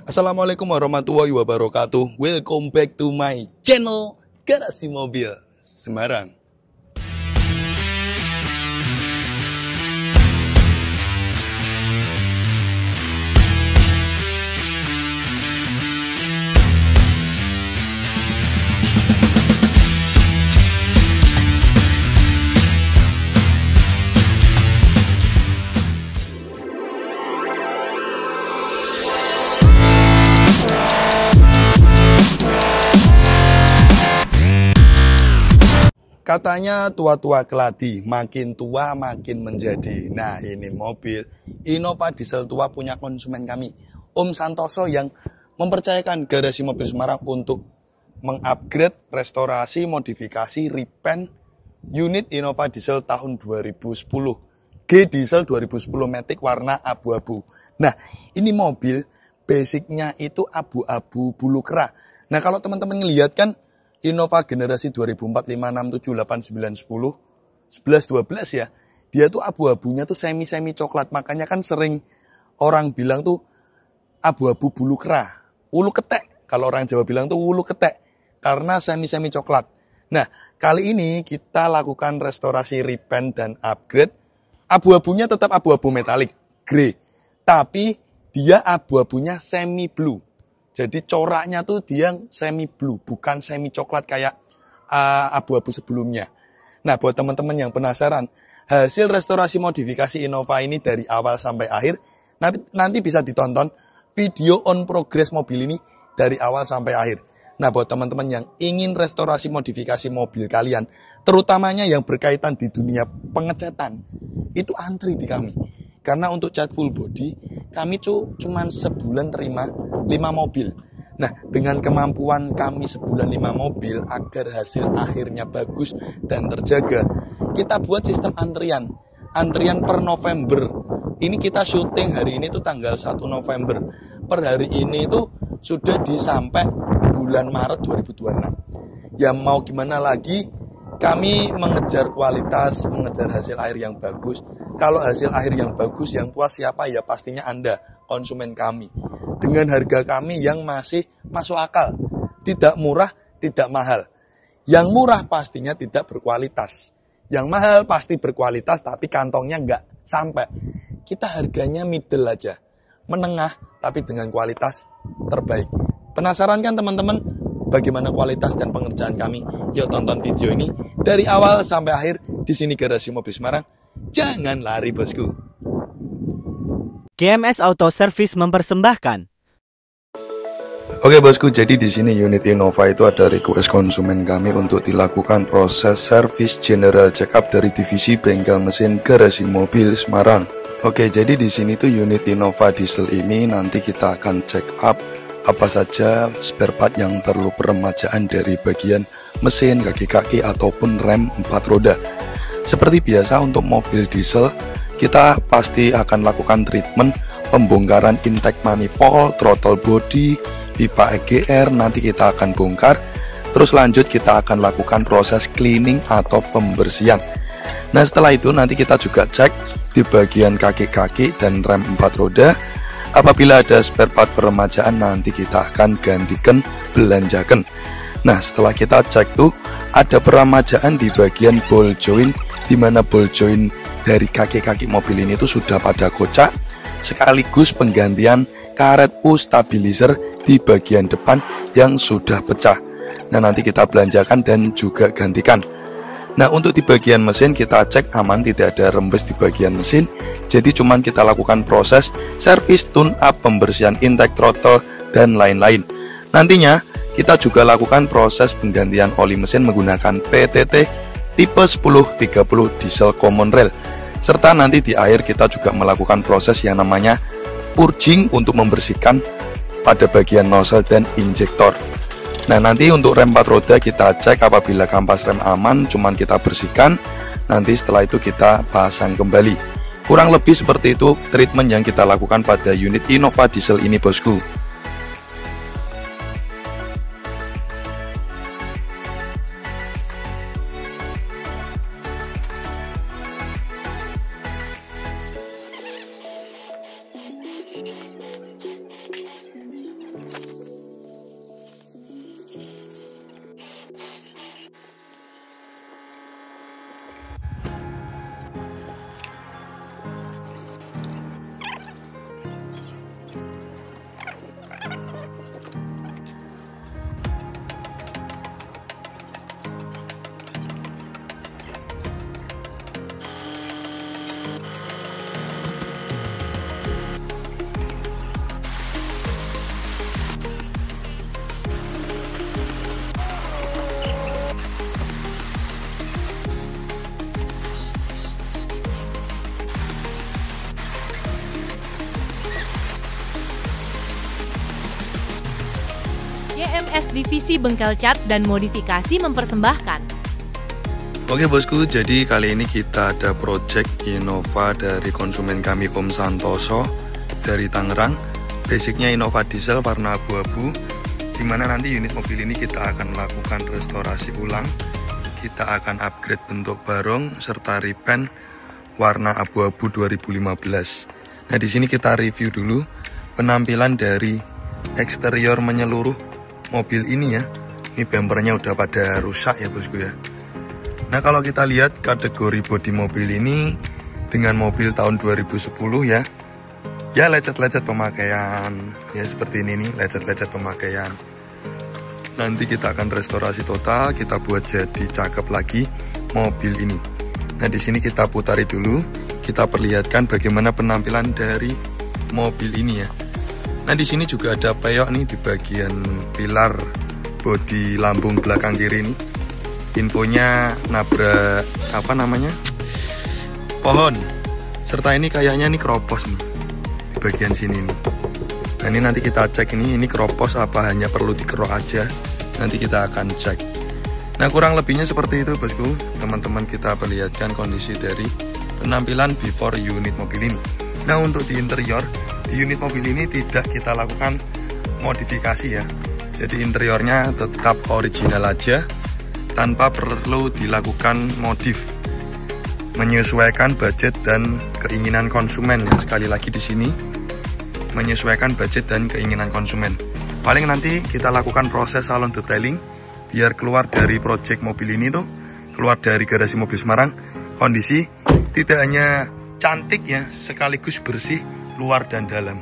Assalamualaikum warahmatullahi wabarakatuh. Welcome back to my channel Garasi Mobil Semarang. Katanya tua-tua keladi, makin tua makin menjadi. Nah, ini mobil Innova diesel tua punya konsumen kami, Om Santoso, yang mempercayakan Garasi Mobil Semarang untuk mengupgrade, restorasi, modifikasi, repaint unit Innova diesel tahun 2010. G diesel 2010 Matic warna abu-abu. Nah, ini mobil basicnya itu abu-abu bulu kera. Nah, kalau teman-teman ngelihat kan Innova generasi 2004, 5, 6, 7, 8, 9, 10, 11, 12 ya. Dia tuh abu-abunya tuh semi-semi coklat. Makanya kan sering orang bilang tuh abu-abu bulu kera. Ulu ketek. Kalau orang Jawa bilang tuh ulu ketek. Karena semi-semi coklat. Nah, kali ini kita lakukan restorasi, repaint, dan upgrade. Abu-abunya tetap abu-abu metalik, grey. Tapi dia abu-abunya semi blue. Jadi coraknya tuh dia semi blue, bukan semi coklat kayak abu-abu sebelumnya. Nah, buat teman-teman yang penasaran, hasil restorasi modifikasi Innova ini dari awal sampai akhir, nanti bisa ditonton video on progress mobil ini dari awal sampai akhir. Nah, buat teman-teman yang ingin restorasi modifikasi mobil kalian, terutamanya yang berkaitan di dunia pengecatan, itu antri di kami. Karena untuk cat full body, kami cuma sebulan terima 5 mobil. Nah, dengan kemampuan kami sebulan 5 mobil, agar hasil akhirnya bagus dan terjaga, kita buat sistem antrian. Antrian per November. Ini kita syuting hari ini tuh tanggal 1 November. Per hari ini tuh sudah sampai bulan Maret 2026. Ya mau gimana lagi, kami mengejar kualitas, mengejar hasil akhir yang bagus. Kalau hasil akhir yang bagus, yang puas siapa? Ya pastinya Anda, konsumen kami. Dengan harga kami yang masih masuk akal. Tidak murah, tidak mahal. Yang murah pastinya tidak berkualitas. Yang mahal pasti berkualitas, tapi kantongnya nggak sampai. Kita harganya middle aja. Menengah, tapi dengan kualitas terbaik. Penasaran kan teman-teman? Bagaimana kualitas dan pengerjaan kami? Yuk tonton video ini dari awal sampai akhir di sini Garasi Mobil Semarang. Jangan lari bosku. GMS Auto Service mempersembahkan. Oke bosku, jadi di sini unit Innova itu ada request konsumen kami untuk dilakukan proses service general check up dari divisi bengkel mesin Garasi Mobil Semarang. Oke, jadi di sini tuh unit Innova diesel ini nanti kita akan check up apa saja spare part yang perlu peremajaan dari bagian mesin, kaki-kaki ataupun rem 4 roda. Seperti biasa untuk mobil diesel, kita pasti akan lakukan treatment pembongkaran intake manifold, throttle body, pipa EGR, nanti kita akan bongkar. Terus lanjut kita akan lakukan proses cleaning atau pembersihan. Nah setelah itu nanti kita juga cek di bagian kaki-kaki dan rem 4 roda. Apabila ada spare part peremajaan nanti kita akan gantikan, belanjakan. Nah setelah kita cek tuh ada peremajaan di bagian ball joint, di mana ball joint dari kaki-kaki mobil ini tuh sudah pada kocak, sekaligus penggantian karet U stabilizer di bagian depan yang sudah pecah. Nah nanti kita belanjakan dan juga gantikan. Nah untuk di bagian mesin kita cek aman, tidak ada rembes di bagian mesin. Jadi cuman kita lakukan proses service, tune up, pembersihan intake, throttle, dan lain-lain. Nantinya kita juga lakukan proses penggantian oli mesin menggunakan PTT tipe 1030 diesel common rail. Serta nanti di akhir kita juga melakukan proses yang namanya purging untuk membersihkan pada bagian nozzle dan injektor. Nah nanti untuk rem 4 roda kita cek, apabila kampas rem aman, cuman kita bersihkan. Nanti setelah itu kita pasang kembali. Kurang lebih seperti itu treatment yang kita lakukan pada unit Innova diesel ini bosku. YMS Divisi Bengkel Cat dan Modifikasi mempersembahkan. Oke bosku, jadi kali ini kita ada project Innova dari konsumen kami Om Santoso dari Tangerang. Basicnya Innova diesel warna abu-abu, dimana nanti unit mobil ini kita akan melakukan restorasi ulang. Kita akan upgrade bentuk barong serta repaint warna abu-abu 2015. Nah di sini kita review dulu penampilan dari eksterior menyeluruh mobil ini ya. Ini bumpernya udah pada rusak ya bosku ya. Nah kalau kita lihat kategori bodi mobil ini dengan mobil tahun 2010 ya, ya lecet-lecet pemakaian ya, seperti ini nih, lecet-lecet pemakaian. Nanti kita akan restorasi total, kita buat jadi cakep lagi mobil ini. Nah di sini kita putari dulu, kita perlihatkan bagaimana penampilan dari mobil ini ya. Nah di sini juga ada peyok nih di bagian pilar bodi lambung belakang kiri ini. Infonya nabrak pohon. Serta ini kayaknya nih keropos nih di bagian sini nih. Nah ini nanti kita cek ini keropos apa hanya perlu dikerok aja. Nanti kita akan cek. Nah kurang lebihnya seperti itu bosku. Teman-teman kita perlihatkan kondisi dari penampilan before unit mobil ini. Nah untuk di interior, di unit mobil ini tidak kita lakukan modifikasi ya. Jadi interiornya tetap original aja, tanpa perlu dilakukan modif. Menyesuaikan budget dan keinginan konsumen ya. Sekali lagi di sini menyesuaikan budget dan keinginan konsumen. Paling nanti kita lakukan proses salon detailing biar keluar dari project mobil ini tuh, keluar dari garasi mobil Semarang, kondisi tidak hanya cantik ya, sekaligus bersih luar dan dalam.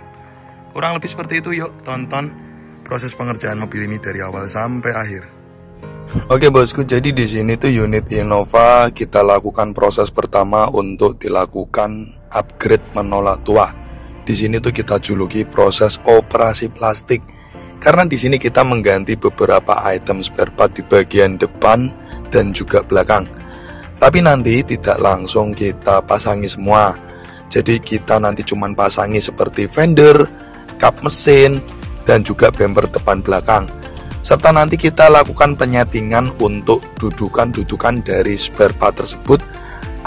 Kurang lebih seperti itu, yuk tonton proses pengerjaan mobil ini dari awal sampai akhir. Oke bosku, jadi di sini tuh unit Innova kita lakukan proses pertama untuk dilakukan upgrade menolak tua. Di sini tuh kita juluki proses operasi plastik. Karena di sini kita mengganti beberapa item spare part di bagian depan dan juga belakang. Tapi nanti tidak langsung kita pasangi semua. Jadi kita nanti cuman pasangi seperti fender, kap mesin, dan juga bumper depan belakang. Serta nanti kita lakukan penyetingan untuk dudukan-dudukan dari spare part tersebut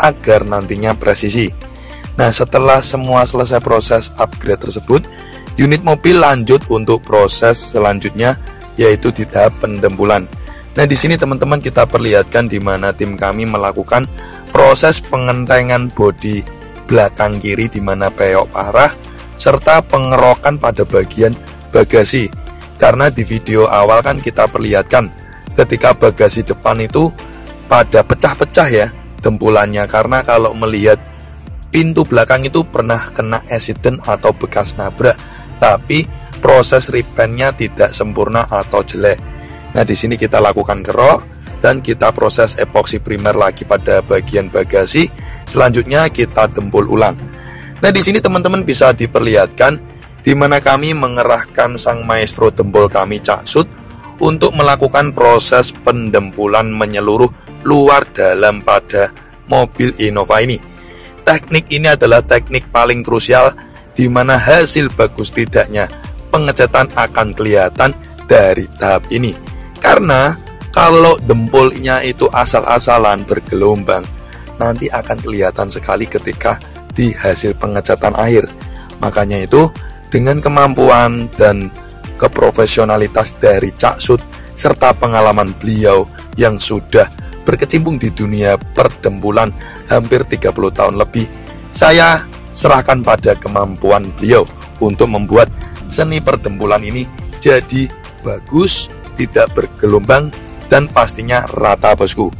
agar nantinya presisi. Nah setelah semua selesai proses upgrade tersebut, unit mobil lanjut untuk proses selanjutnya, yaitu di tahap pendempulan. Nah di sini teman-teman kita perlihatkan di mana tim kami melakukan proses pengentengan bodi belakang kiri di mana peyok parah serta pengerokan pada bagian bagasi. Karena di video awal kan kita perlihatkan ketika bagasi depan itu pada pecah-pecah ya dempulannya, karena kalau melihat pintu belakang itu pernah kena accident atau bekas nabrak, tapi proses repaintnya tidak sempurna atau jelek. Nah di sini kita lakukan kerok dan kita proses epoksi primer lagi pada bagian bagasi. Selanjutnya kita dempul ulang. Nah di sini teman-teman bisa diperlihatkan di mana kami mengerahkan sang maestro dempul kami Cak Sud untuk melakukan proses pendempulan menyeluruh luar dalam pada mobil Innova ini. Teknik ini adalah teknik paling krusial di mana hasil bagus tidaknya pengecatan akan kelihatan dari tahap ini. Karena kalau dempulnya itu asal-asalan bergelombang, nanti akan kelihatan sekali ketika di hasil pengecatan akhir. Makanya itu dengan kemampuan dan keprofesionalitas dari Cak Sud serta pengalaman beliau yang sudah berkecimpung di dunia perdempulan hampir 30 tahun lebih, saya serahkan pada kemampuan beliau untuk membuat seni perdempulan ini jadi bagus, tidak bergelombang, dan pastinya rata bosku.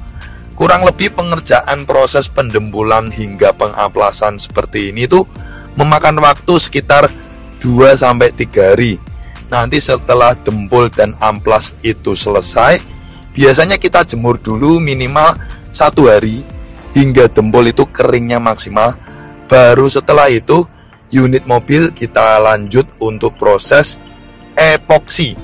Kurang lebih pengerjaan proses pendempulan hingga pengaplasan seperti ini tuh memakan waktu sekitar 2-3 hari. Nanti setelah dempul dan amplas itu selesai, biasanya kita jemur dulu minimal 1 hari hingga dempul itu keringnya maksimal. Baru setelah itu unit mobil kita lanjut untuk proses epoksi.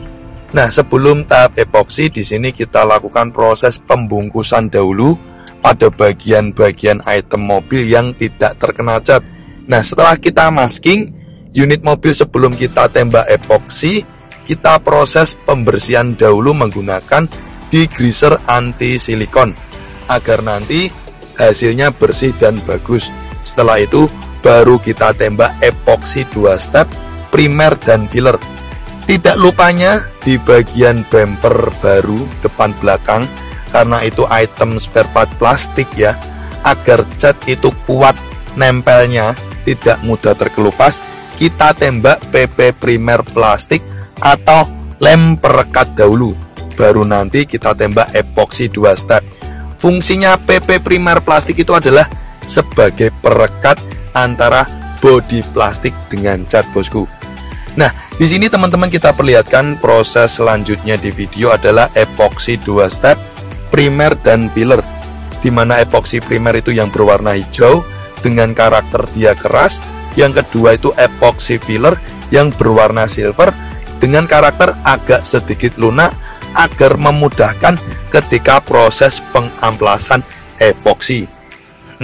Nah, sebelum tahap epoksi, di sini kita lakukan proses pembungkusan dahulu pada bagian-bagian item mobil yang tidak terkena cat. Nah, setelah kita masking unit mobil sebelum kita tembak epoksi, kita proses pembersihan dahulu menggunakan degreaser anti silikon agar nanti hasilnya bersih dan bagus. Setelah itu baru kita tembak epoksi 2 step primer dan filler. Tidak lupanya di bagian bumper baru depan belakang, karena itu item spare part plastik ya, agar cat itu kuat nempelnya, tidak mudah terkelupas, kita tembak PP primer plastik atau lem perekat dahulu, baru nanti kita tembak epoksi 2 step. Fungsinya PP primer plastik itu adalah sebagai perekat antara bodi plastik dengan cat, bosku. Nah, di sini teman-teman kita perlihatkan proses selanjutnya di video adalah epoksi 2 step primer dan filler, di mana epoksi primer itu yang berwarna hijau dengan karakter dia keras, yang kedua itu epoksi filler yang berwarna silver dengan karakter agak sedikit lunak agar memudahkan ketika proses pengamplasan epoksi.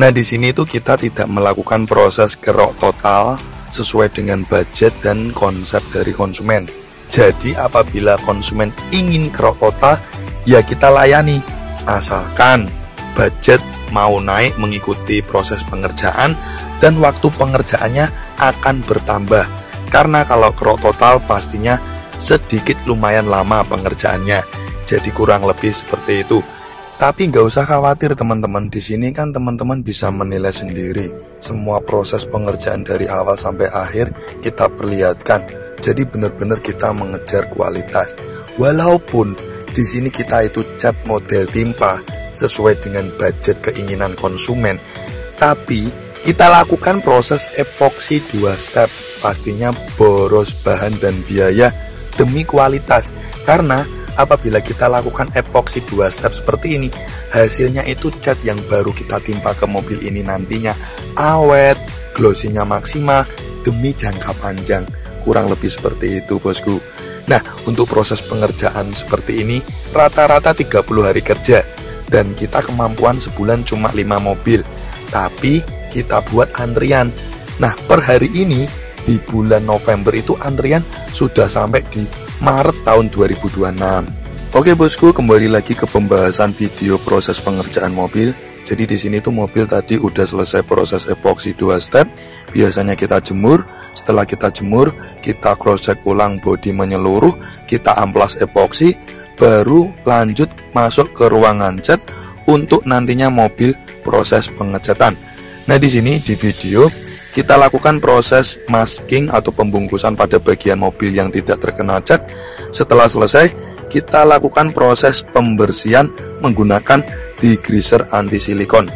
Nah, di sini itu kita tidak melakukan proses kerok total sesuai dengan budget dan konsep dari konsumen. Jadi apabila konsumen ingin kerok total, ya kita layani, asalkan budget mau naik mengikuti proses pengerjaan dan waktu pengerjaannya akan bertambah. Karena kalau kerok total pastinya sedikit lumayan lama pengerjaannya. Jadi kurang lebih seperti itu. Tapi nggak usah khawatir teman-teman, di sini kan teman-teman bisa menilai sendiri. Semua proses pengerjaan dari awal sampai akhir kita perlihatkan. Jadi benar-benar kita mengejar kualitas. Walaupun di sini kita itu cat model timpa sesuai dengan budget keinginan konsumen, tapi kita lakukan proses epoksi 2 step. Pastinya boros bahan dan biaya demi kualitas. Karena apabila kita lakukan epoksi 2 step seperti ini, hasilnya itu cat yang baru kita timpa ke mobil ini nantinya awet, glossinya maksimal demi jangka panjang. Kurang lebih seperti itu, bosku. Nah, untuk proses pengerjaan seperti ini rata-rata 30 hari kerja, dan kita kemampuan sebulan cuma 5 mobil, tapi kita buat antrian. Nah, per hari ini di bulan November itu antrian sudah sampai di Maret tahun 2026. Oke, bosku, kembali lagi ke pembahasan video proses pengerjaan mobil. Jadi di sini tuh mobil tadi udah selesai proses epoksi 2 step. Biasanya kita jemur. Setelah kita jemur, kita cross check ulang bodi menyeluruh, kita amplas epoksi, baru lanjut masuk ke ruangan cat untuk nantinya mobil proses pengecatan. Nah, di sini di video kita lakukan proses masking atau pembungkusan pada bagian mobil yang tidak terkena cat. Setelah selesai, kita lakukan proses pembersihan menggunakan degreaser anti silikon.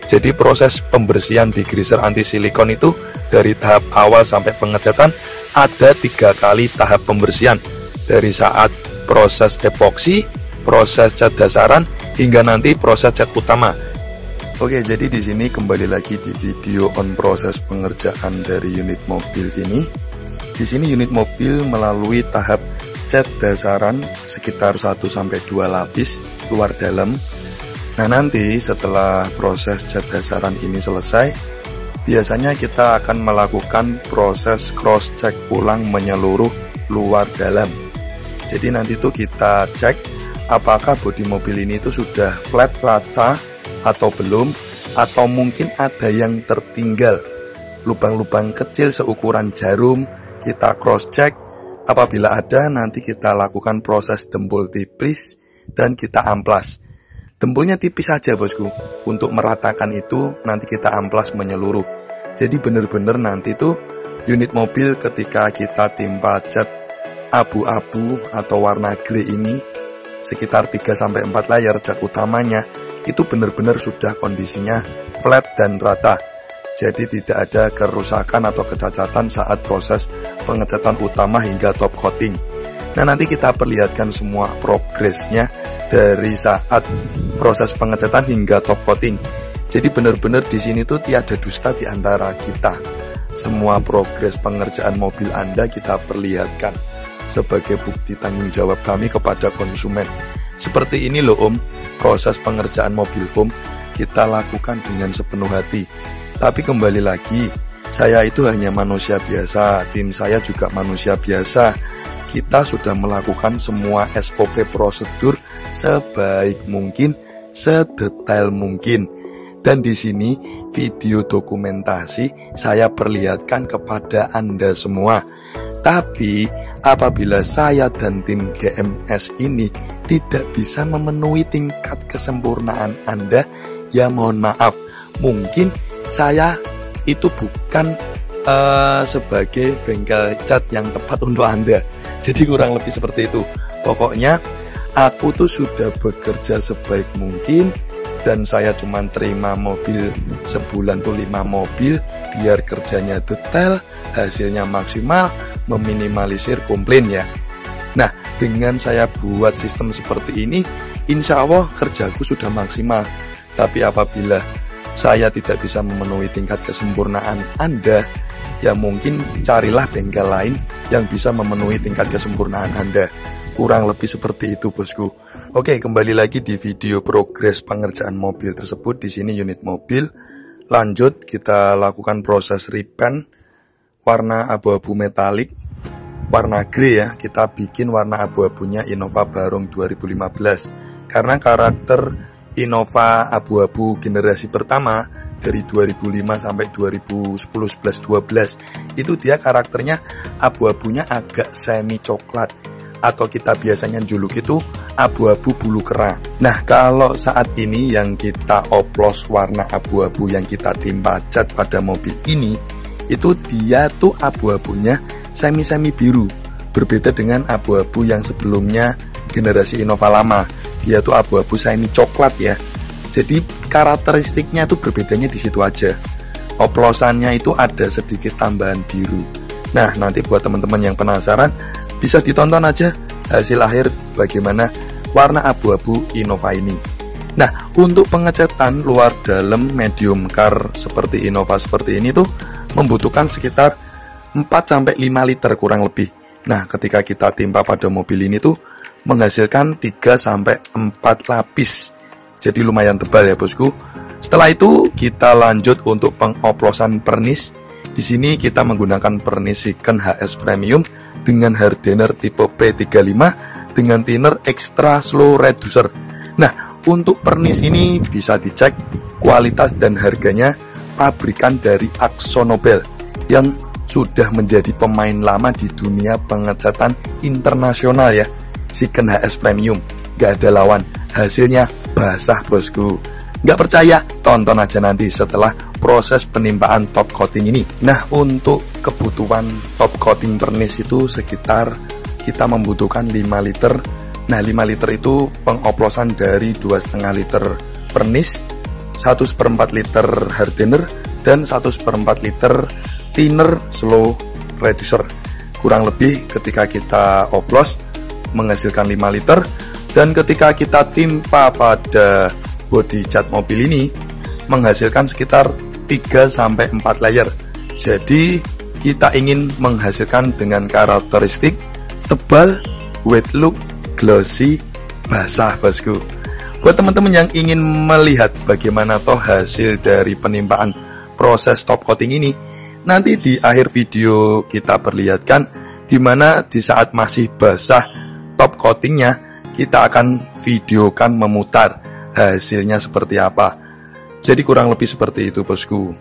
Jadi proses pembersihan degreaser anti silikon itu dari tahap awal sampai pengecatan ada 3 kali tahap pembersihan, dari saat proses epoksi, proses cat dasaran, hingga nanti proses cat utama. Oke, jadi di sini kembali lagi di video on proses pengerjaan dari unit mobil ini. Di sini unit mobil melalui tahap cat dasaran sekitar 1-2 lapis luar dalam. Nah, nanti setelah proses cat dasaran ini selesai, biasanya kita akan melakukan proses cross check ulang menyeluruh luar dalam. Jadi nanti tuh kita cek apakah bodi mobil ini tuh sudah flat rata atau belum, atau mungkin ada yang tertinggal lubang-lubang kecil seukuran jarum. Kita cross check, apabila ada nanti kita lakukan proses dempul tipis dan kita amplas. Dempulnya tipis saja, bosku, untuk meratakan itu nanti kita amplas menyeluruh. Jadi benar-benar nanti tuh unit mobil ketika kita timpa cat abu-abu atau warna grey ini sekitar 3-4 layer cat utamanya, itu benar-benar sudah kondisinya flat dan rata. Jadi tidak ada kerusakan atau kecacatan saat proses pengecatan utama hingga top coating. Nah, nanti kita perlihatkan semua progresnya dari saat proses pengecatan hingga top coating. Jadi benar-benar di sini tuh tiada dusta di antara kita. Semua progres pengerjaan mobil Anda kita perlihatkan sebagai bukti tanggung jawab kami kepada konsumen. Seperti ini loh, Om, proses pengerjaan mobil home kita lakukan dengan sepenuh hati. Tapi kembali lagi, saya itu hanya manusia biasa, tim saya juga manusia biasa. kita sudah melakukan semua SOP prosedur sebaik mungkin, sedetail mungkin. Dan di sini video dokumentasi saya perlihatkan kepada Anda semua. Tapi apabila saya dan tim GMS ini tidak bisa memenuhi tingkat kesempurnaan Anda, ya mohon maaf, mungkin saya itu bukan sebagai bengkel cat yang tepat untuk Anda. Jadi kurang lebih seperti itu. Pokoknya aku tuh sudah bekerja sebaik mungkin, dan saya cuma terima mobil sebulan tuh 5 mobil, biar kerjanya detail, hasilnya maksimal, meminimalisir komplain ya. Nah, dengan saya buat sistem seperti ini, insya Allah kerjaku sudah maksimal. Tapi apabila saya tidak bisa memenuhi tingkat kesempurnaan Anda, ya mungkin carilah bengkel lain yang bisa memenuhi tingkat kesempurnaan Anda. Kurang lebih seperti itu, bosku. Oke, kembali lagi di video progres pengerjaan mobil tersebut. Di sini unit mobil. Lanjut, kita lakukan proses repaint warna abu-abu metalik, warna grey ya. Kita bikin warna abu-abunya Innova Barong 2015. Karena karakter Innova abu-abu generasi pertama dari 2005 sampai 2010, 11, 12 itu dia karakternya abu-abunya agak semi coklat, atau kita biasanya juluk itu abu-abu bulu kera. Nah, kalau saat ini yang kita oplos warna abu-abu yang kita timpa cat pada mobil ini, itu dia tuh abu-abunya semi-semi biru. Berbeda dengan abu-abu yang sebelumnya generasi Innova lama, dia tuh abu-abu semi coklat ya. Jadi karakteristiknya itu berbedanya di situ aja. Oplosannya itu ada sedikit tambahan biru. Nah, nanti buat teman-teman yang penasaran, bisa ditonton aja hasil akhir bagaimana warna abu-abu Innova ini. Nah, untuk pengecatan luar dalam medium car seperti Innova seperti ini tuh membutuhkan sekitar 4-5 liter kurang lebih. Nah, ketika kita timpa pada mobil ini tuh menghasilkan 3-4 lapis. Jadi lumayan tebal ya, bosku. Setelah itu kita lanjut untuk pengoplosan pernis. Di sini kita menggunakan pernis Siken HS Premium dengan hardener tipe P35 dengan thinner extra slow reducer. Nah, untuk pernis ini bisa dicek kualitas dan harganya pabrikan dari AkzoNobel yang sudah menjadi pemain lama di dunia pengecatan internasional ya. Siken HS Premium, gak ada lawan. Hasilnya basah, bosku. Nggak percaya? Tonton aja nanti setelah proses penimpaan top coating ini. Nah, untuk kebutuhan top coating pernis itu sekitar kita membutuhkan 5 liter. Nah, 5 liter itu pengoplosan dari 2,5 liter pernis, 1/4 liter hardener, dan 1/4 liter thinner slow reducer. Kurang lebih ketika kita oplos menghasilkan 5 liter. Dan ketika kita timpa pada bodi cat mobil ini menghasilkan sekitar 3-4 layer. Jadi kita ingin menghasilkan dengan karakteristik tebal, wet look, glossy, basah, bosku. Buat teman-teman yang ingin melihat bagaimana toh hasil dari penimpaan proses top coating ini, nanti di akhir video kita perlihatkan dimana di saat masih basah top coatingnya kita akan videokan memutar hasilnya seperti apa. Jadi kurang lebih seperti itu, bosku.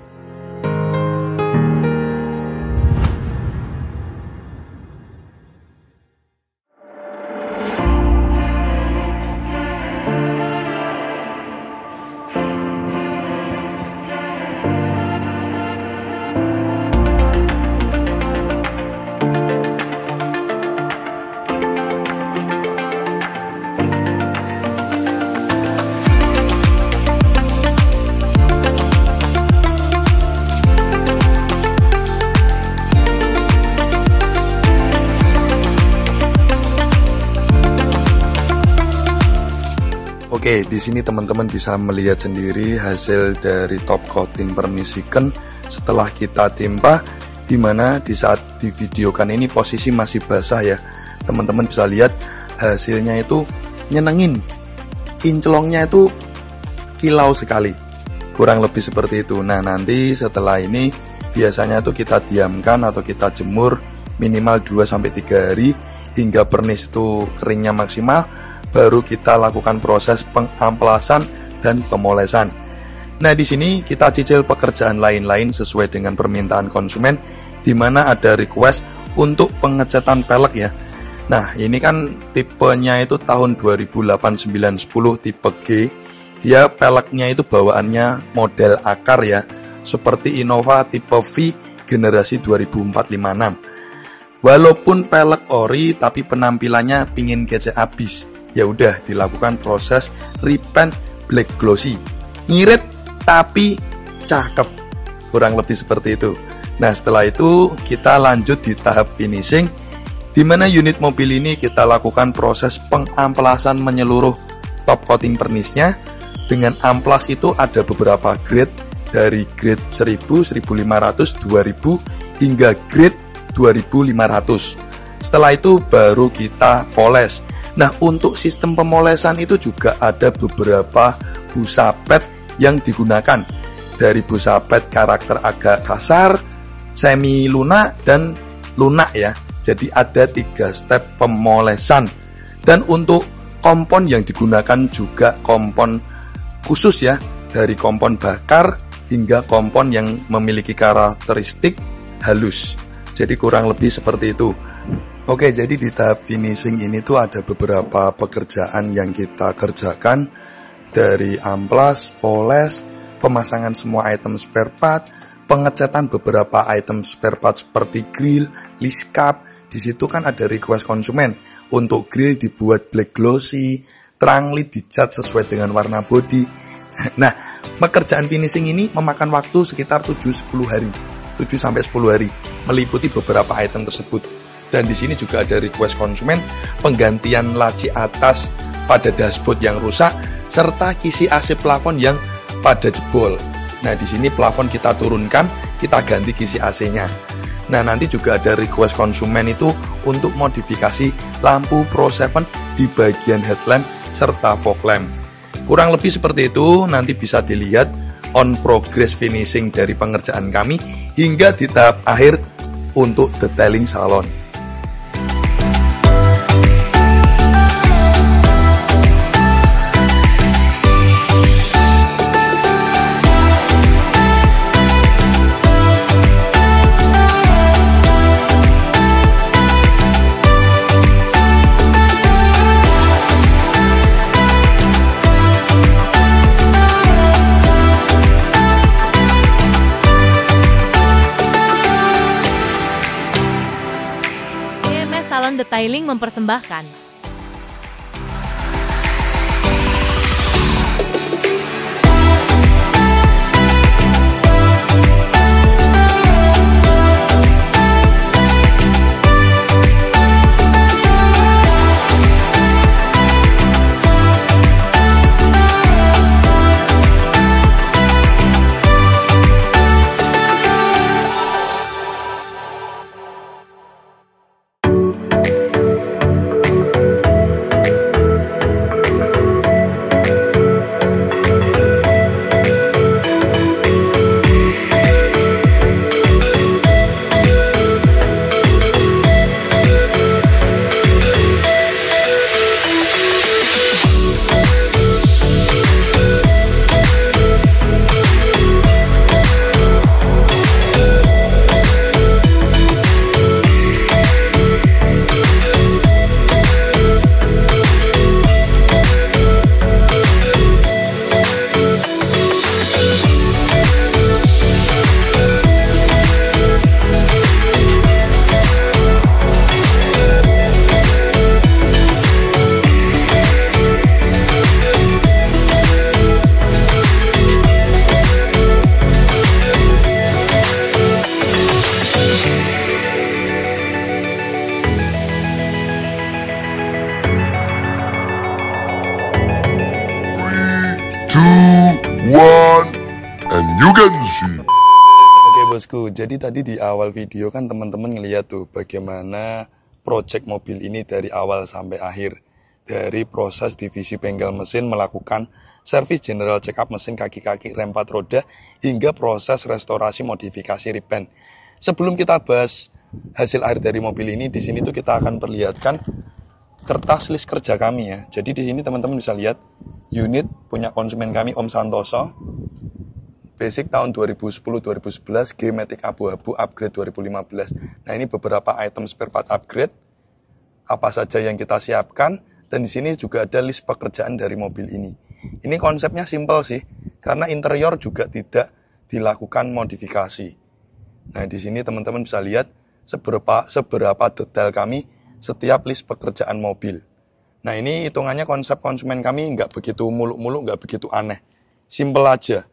Oke, di sini teman-teman bisa melihat sendiri hasil dari top coating pernis Siken setelah kita timpa, dimana di saat divideokan ini posisi masih basah ya. Teman-teman bisa lihat hasilnya itu nyenengin, kinclongnya itu kilau sekali, kurang lebih seperti itu. Nah, nanti setelah ini biasanya tuh kita diamkan atau kita jemur minimal 2-3 hari. hingga pernis itu keringnya maksimal, baru kita lakukan proses pengamplasan dan pemolesan. Nah, di sini kita cicil pekerjaan lain-lain sesuai dengan permintaan konsumen, di mana ada request untuk pengecatan pelek ya. Nah, ini kan tipenya itu tahun 2008, 9, 10 tipe G. Dia peleknya itu bawaannya model akar ya, seperti Innova tipe V generasi 2004-56. Walaupun pelek ori tapi penampilannya pingin kece abis, ya udah dilakukan proses repaint black glossy. Ngirit tapi cakep, kurang lebih seperti itu. Nah, setelah itu kita lanjut di tahap finishing, di mana unit mobil ini kita lakukan proses pengamplasan menyeluruh top coating pernisnya. Dengan amplas itu ada beberapa grade, dari grade 1000, 1500, 2000 hingga grade 2500. Setelah itu baru kita poles. Nah, untuk sistem pemolesan itu juga ada beberapa busa pet yang digunakan, dari busa pet karakter agak kasar, semi lunak, dan lunak ya. Jadi ada 3 step pemolesan. Dan untuk kompon yang digunakan juga kompon khusus ya, dari kompon bakar hingga kompon yang memiliki karakteristik halus. Jadi kurang lebih seperti itu. Oke, jadi di tahap finishing ini tuh ada beberapa pekerjaan yang kita kerjakan, dari amplas, poles, pemasangan semua item spare part, pengecatan beberapa item spare part seperti grill, list cap. Di situ kan ada request konsumen untuk grill dibuat black glossy, trunk lid dicat sesuai dengan warna body. Nah, pekerjaan finishing ini memakan waktu sekitar 7-10 hari. 7-10 hari meliputi beberapa item tersebut. Dan di sini juga ada request konsumen penggantian laci atas pada dashboard yang rusak serta kisi AC plafon yang pada jebol. Nah, di sini plafon kita turunkan, kita ganti kisi AC-nya. Nah, nanti juga ada request konsumen itu untuk modifikasi lampu Pro 7 di bagian headlamp serta fog lamp. Kurang lebih seperti itu, nanti bisa dilihat on progress finishing dari pengerjaan kami hingga di tahap akhir untuk detailing salon. Salon Detailing mempersembahkan. And you can see. Oke bosku, jadi tadi di awal video kan teman-teman ngeliat tuh bagaimana project mobil ini dari awal sampai akhir. Dari proses divisi bengkel mesin melakukan servis general check up mesin kaki-kaki rem 4 roda hingga proses restorasi modifikasi repaint. Sebelum kita bahas hasil akhir dari mobil ini. Di sini tuh kita akan perlihatkan kertas list kerja kami ya. Jadi di sini teman-teman bisa lihat unit punya konsumen kami Om Santoso. Basic tahun 2010-2011, G-Matic abu-abu, upgrade 2015. Nah, ini beberapa item spare part upgrade, apa saja yang kita siapkan, dan di sini juga ada list pekerjaan dari mobil ini. Ini konsepnya simple sih, karena interior juga tidak dilakukan modifikasi. Nah, di sini teman-teman bisa lihat seberapa detail kami setiap list pekerjaan mobil. Nah, ini hitungannya konsep konsumen kami nggak begitu muluk-muluk, nggak begitu aneh. Simple aja.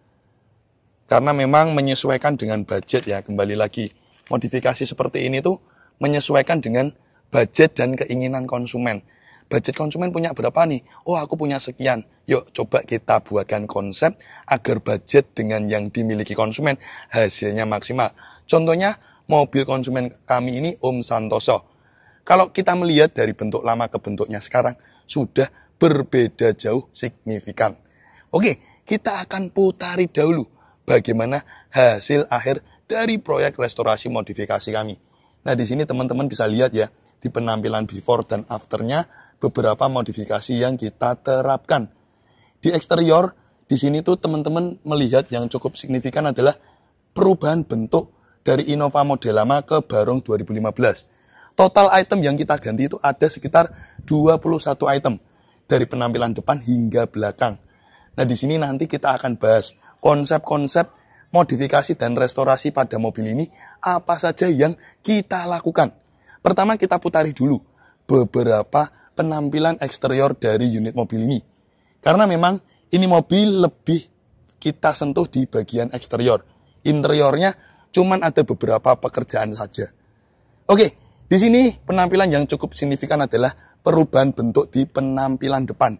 Karena memang menyesuaikan dengan budget ya, kembali lagi. Modifikasi seperti ini tuh menyesuaikan dengan budget dan keinginan konsumen. Budget konsumen punya berapa nih? Oh, aku punya sekian. Yuk, coba kita buatkan konsep agar budget dengan yang dimiliki konsumen hasilnya maksimal. Contohnya, mobil konsumen kami ini Om Santoso. Kalau kita melihat dari bentuk lama ke bentuknya sekarang, sudah berbeda jauh signifikan. Oke, kita akan putari dahulu bagaimana hasil akhir dari proyek restorasi modifikasi kami. Nah, di sini teman-teman bisa lihat ya, di penampilan before dan afternya, beberapa modifikasi yang kita terapkan. Di eksterior, di sini tuh teman-teman melihat yang cukup signifikan adalah perubahan bentuk dari Innova model lama ke Barong 2015. Total item yang kita ganti itu ada sekitar 21 item, dari penampilan depan hingga belakang. Nah, di sini nanti kita akan bahas konsep-konsep modifikasi dan restorasi pada mobil ini, apa saja yang kita lakukan. Pertama, kita putari dulu beberapa penampilan eksterior dari unit mobil ini. Karena memang ini mobil lebih kita sentuh di bagian eksterior. Interiornya cuman ada beberapa pekerjaan saja. Oke, di sini penampilan yang cukup signifikan adalah perubahan bentuk di penampilan depan.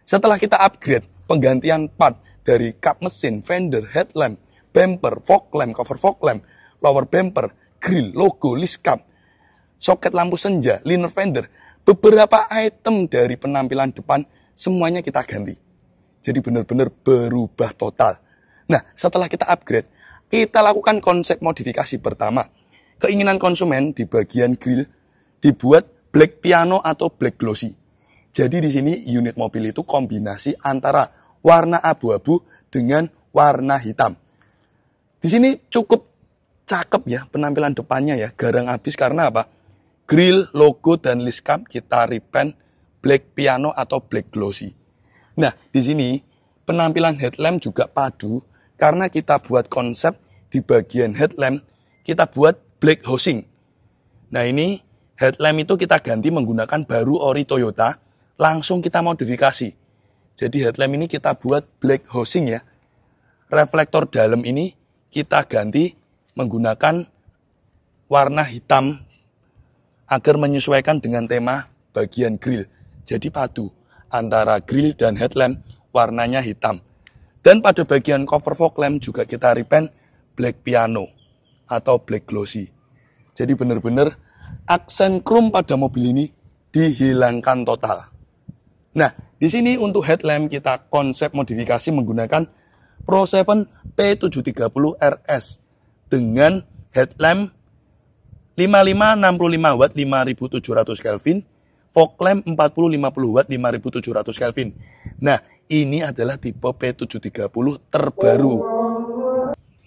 Setelah kita upgrade penggantian part dari kap mesin, fender, headlamp, bumper, fog lamp, cover fog lamp, lower bumper, grill, logo, list cap, soket lampu senja, liner fender, beberapa item dari penampilan depan semuanya kita ganti. Jadi benar-benar berubah total. Nah, setelah kita upgrade, kita lakukan konsep modifikasi pertama. Keinginan konsumen di bagian grill dibuat black piano atau black glossy. Jadi di sini unit mobil itu kombinasi antara warna abu-abu dengan warna hitam. Di sini cukup cakep ya penampilan depannya ya, garang habis karena apa? Grill, logo, dan list cap kita repaint black piano atau black glossy. Nah, di sini penampilan headlamp juga padu karena kita buat konsep di bagian headlamp, kita buat black housing. Nah, ini headlamp itu kita ganti menggunakan baru ori Toyota, langsung kita modifikasi. Jadi headlamp ini kita buat black housing ya. Reflektor dalam ini kita ganti menggunakan warna hitam agar menyesuaikan dengan tema bagian grill. Jadi padu antara grill dan headlamp warnanya hitam. Dan pada bagian cover fog lamp juga kita repaint black piano atau black glossy. Jadi benar-benar aksen chrome pada mobil ini dihilangkan total. Nah, di sini untuk headlamp kita konsep modifikasi menggunakan Pro 7 P730 RS dengan headlamp 55-65 watt 5700 Kelvin, fog lamp 40-50 watt 5700 Kelvin. Nah, ini adalah tipe P730 terbaru.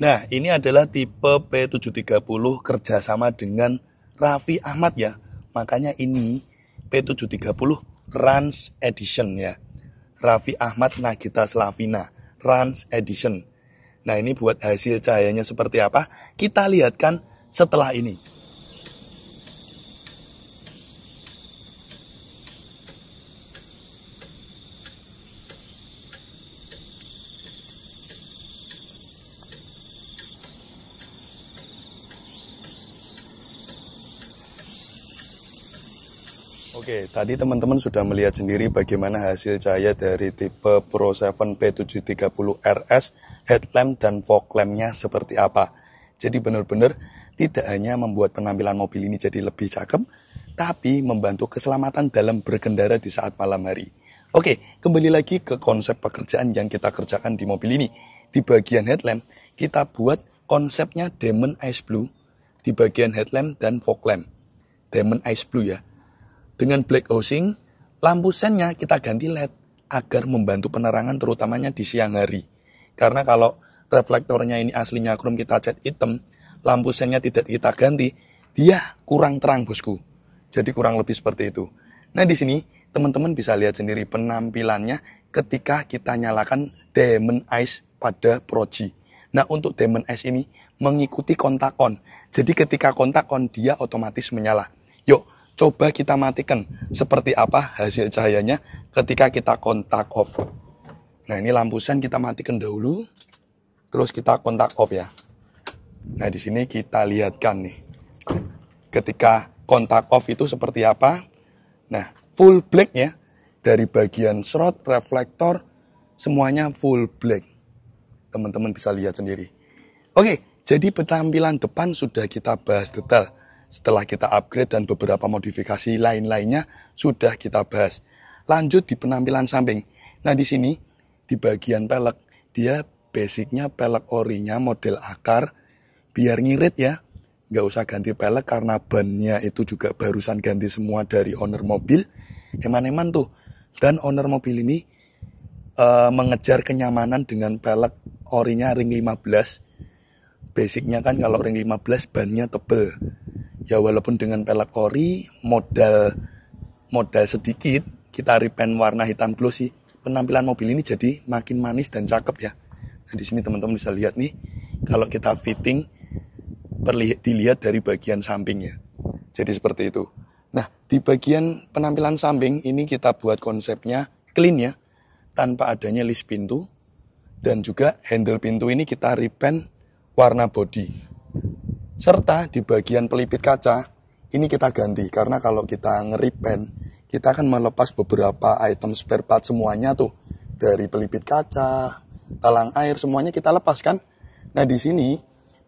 Nah, ini adalah tipe P730 kerjasama dengan Raffi Ahmad ya. Makanya ini P730 Rans Edition ya. Raffi Ahmad Nagita Slavina Rans Edition. Nah, ini buat hasil cahayanya seperti apa? Kita lihatkan setelah ini. Oke, tadi teman-teman sudah melihat sendiri bagaimana hasil cahaya dari tipe Pro 7 P730 RS, headlamp dan fog lampnya seperti apa. Jadi benar-benar tidak hanya membuat penampilan mobil ini jadi lebih cakep, tapi membantu keselamatan dalam berkendara di saat malam hari. Oke, kembali lagi ke konsep pekerjaan yang kita kerjakan di mobil ini. Di bagian headlamp, kita buat konsepnya Demon Ice Blue di bagian headlamp dan fog lamp. Diamond Ice Blue ya. Dengan black housing, lampu sennya kita ganti LED agar membantu penerangan terutamanya di siang hari. Karena kalau reflektornya ini aslinya chrome kita cat hitam, lampu sennya tidak kita ganti, dia kurang terang bosku. Jadi kurang lebih seperti itu. Nah di sini teman-teman bisa lihat sendiri penampilannya ketika kita nyalakan Diamond Ice pada Pro G. Nah untuk Diamond Ice ini mengikuti kontak on. Jadi ketika kontak on dia otomatis menyala. Yuk coba kita matikan seperti apa hasil cahayanya ketika kita kontak off. Nah ini lampu sen kita matikan dahulu, terus kita kontak off ya. Nah di sini kita lihatkan nih, ketika kontak off itu seperti apa. Nah full black ya, dari bagian shroud, reflektor, semuanya full black. Teman-teman bisa lihat sendiri. Oke, jadi penampilan depan sudah kita bahas detail. Setelah kita upgrade dan beberapa modifikasi lain-lainnya sudah kita bahas. Lanjut di penampilan samping. Nah di sini di bagian pelek dia basicnya pelek orinya model akar. Biar ngirit ya, nggak usah ganti pelek karena bannya itu juga barusan ganti semua dari owner mobil. Eman-eman tuh. Dan owner mobil ini mengejar kenyamanan dengan pelek orinya ring 15. Basicnya kan kalau ring 15 bannya tebel. Ya walaupun dengan pelek ori modal sedikit kita repaint warna hitam glossy, penampilan mobil ini jadi makin manis dan cakep ya. Nah di sini teman-teman bisa lihat nih, kalau kita fitting dilihat dari bagian sampingnya. Jadi seperti itu. Nah di bagian penampilan samping ini kita buat konsepnya clean ya, tanpa adanya list pintu, dan juga handle pintu ini kita repaint warna body. Serta di bagian pelipit kaca, ini kita ganti. Karena kalau kita nge-repaint, kita akan melepas beberapa item spare part semuanya tuh. Dari pelipit kaca, talang air, semuanya kita lepaskan. Nah di sini,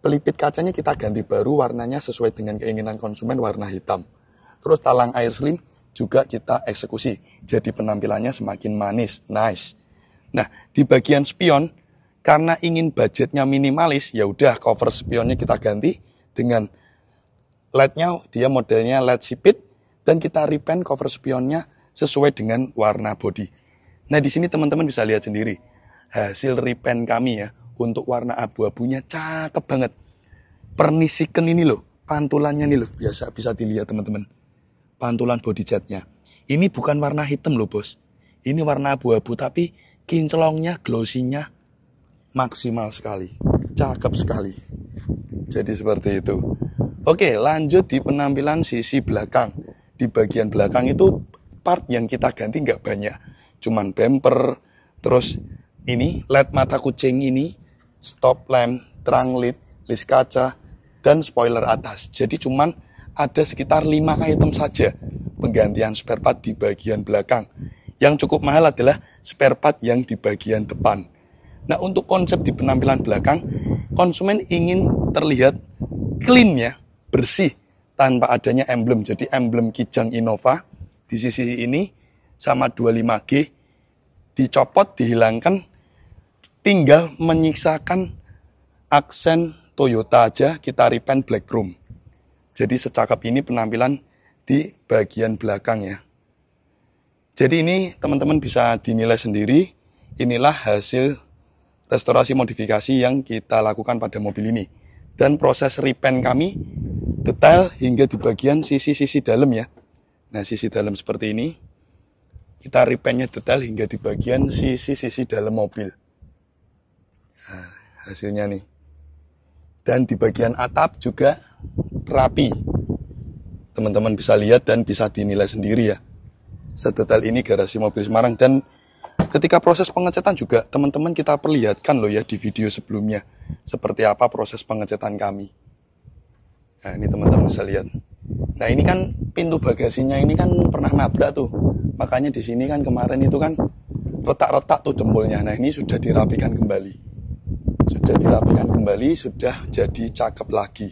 pelipit kacanya kita ganti baru, warnanya sesuai dengan keinginan konsumen, warna hitam. Terus talang air slim juga kita eksekusi. Jadi penampilannya semakin manis, nice. Nah di bagian spion, karena ingin budgetnya minimalis, ya udah cover spionnya kita ganti dengan LED-nya, dia modelnya LED sipit, dan kita repaint cover spionnya sesuai dengan warna body. Nah di sini teman-teman bisa lihat sendiri hasil repaint kami ya, untuk warna abu-abunya cakep banget. Pernisikan ini loh, pantulannya nih loh, biasa bisa dilihat teman-teman. Pantulan body jetnya. Ini bukan warna hitam loh bos, ini warna abu-abu tapi kinclongnya, glossy-nya maksimal sekali, cakep sekali. Jadi seperti itu. Oke, lanjut di penampilan sisi belakang. Di bagian belakang itu part yang kita ganti nggak banyak. Cuman bumper, terus ini LED mata kucing ini, stop lamp, trunk lid, list kaca, dan spoiler atas. Jadi cuman ada sekitar 5 item saja penggantian spare part di bagian belakang. Yang cukup mahal adalah spare part yang di bagian depan. Nah untuk konsep di penampilan belakang, konsumen ingin terlihat clean ya, bersih, tanpa adanya emblem. Jadi emblem Kijang Innova di sisi ini sama 25G dicopot, dihilangkan, tinggal menyisakan aksen Toyota aja, kita repaint black chrome. Jadi secakap ini penampilan di bagian belakang ya. Jadi ini teman-teman bisa dinilai sendiri, inilah hasil restorasi modifikasi yang kita lakukan pada mobil ini. Dan proses repaint kami detail hingga di bagian sisi-sisi dalam ya. Nah sisi dalam seperti ini, kita repaintnya detail hingga di bagian sisi-sisi dalam mobil. Nah, hasilnya nih. Dan di bagian atap juga rapi. Teman-teman bisa lihat dan bisa dinilai sendiri ya. Sedetail ini garasi mobil Semarang. Dan ketika proses pengecatan juga teman-teman kita perlihatkan loh ya di video sebelumnya. Seperti apa proses pengecatan kami. Nah ini teman-teman bisa lihat. Nah ini kan pintu bagasinya ini kan pernah nabrak tuh. Makanya di sini kan kemarin itu kan retak-retak tuh jempolnya. Nah ini sudah dirapikan kembali. Sudah dirapikan kembali, sudah jadi cakep lagi.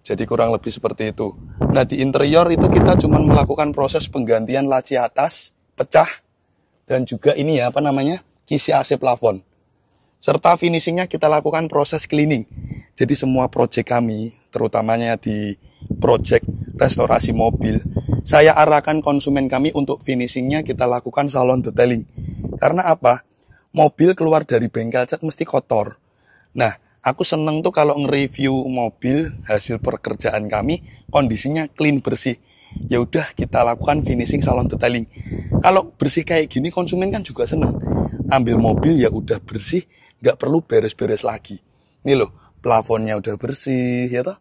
Jadi kurang lebih seperti itu. Nah di interior itu kita cuma melakukan proses penggantian laci atas, pecah. Dan juga ini ya apa namanya, kisi AC plafon. serta finishingnya kita lakukan proses cleaning. Jadi semua proyek kami, terutamanya di proyek restorasi mobil, saya arahkan konsumen kami untuk finishingnya kita lakukan salon detailing. Karena apa? Mobil keluar dari bengkel cat mesti kotor. Nah, aku seneng tuh kalau nge-review mobil hasil pekerjaan kami, kondisinya clean bersih. Ya udah kita lakukan finishing salon detailing. Kalau bersih kayak gini konsumen kan juga seneng. Ambil mobil ya udah bersih, nggak perlu beres-beres lagi. Nih loh, plafonnya udah bersih, ya toh.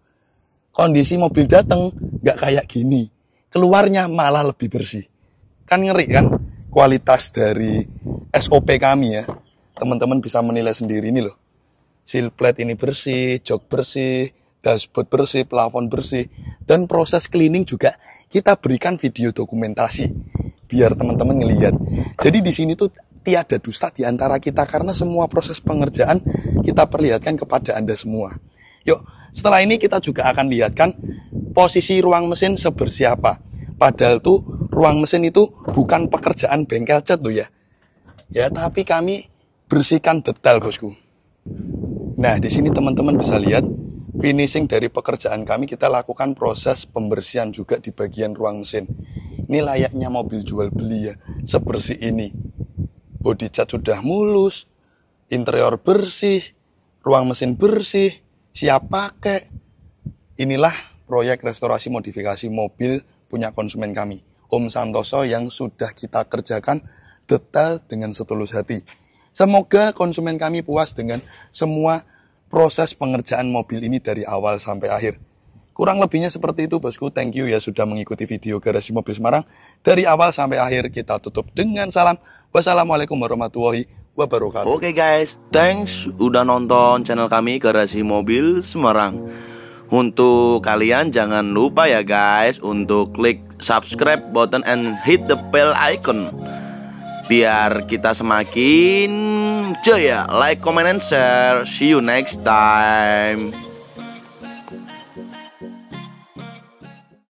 Kondisi mobil dateng nggak kayak gini, keluarnya malah lebih bersih. Kan ngeri kan kualitas dari SOP kami ya. Teman-teman bisa menilai sendiri nih loh. Seal plate ini bersih, jok bersih, dashboard bersih, plafon bersih, dan proses cleaning juga kita berikan video dokumentasi biar teman-teman ngelihat. Jadi di sini tuh tiada dusta di antara kita karena semua proses pengerjaan kita perlihatkan kepada Anda semua. Yuk, setelah ini kita juga akan lihatkan posisi ruang mesin sebersih apa. Padahal tuh ruang mesin itu bukan pekerjaan bengkel cat loh ya. Ya, tapi kami bersihkan detail, bosku. Nah, di sini teman-teman bisa lihat finishing dari pekerjaan kami, kita lakukan proses pembersihan juga di bagian ruang mesin. Ini layaknya mobil jual beli ya, sebersih ini. Body cat sudah mulus, interior bersih, ruang mesin bersih, siap pakai. Inilah proyek restorasi modifikasi mobil punya konsumen kami, Om Santoso, yang sudah kita kerjakan detail dengan setulus hati. Semoga konsumen kami puas dengan semua proses pengerjaan mobil ini dari awal sampai akhir. Kurang lebihnya seperti itu, bosku. Thank you ya sudah mengikuti video Garasi Mobil Semarang. Dari awal sampai akhir kita tutup dengan salam. Wassalamualaikum warahmatullahi wabarakatuh. Oke guys, thanks udah nonton channel kami Garasi Mobil Semarang. Untuk kalian jangan lupa ya guys untuk klik subscribe button and hit the bell icon biar kita semakin jaya. Like, comment, and share. See you next time.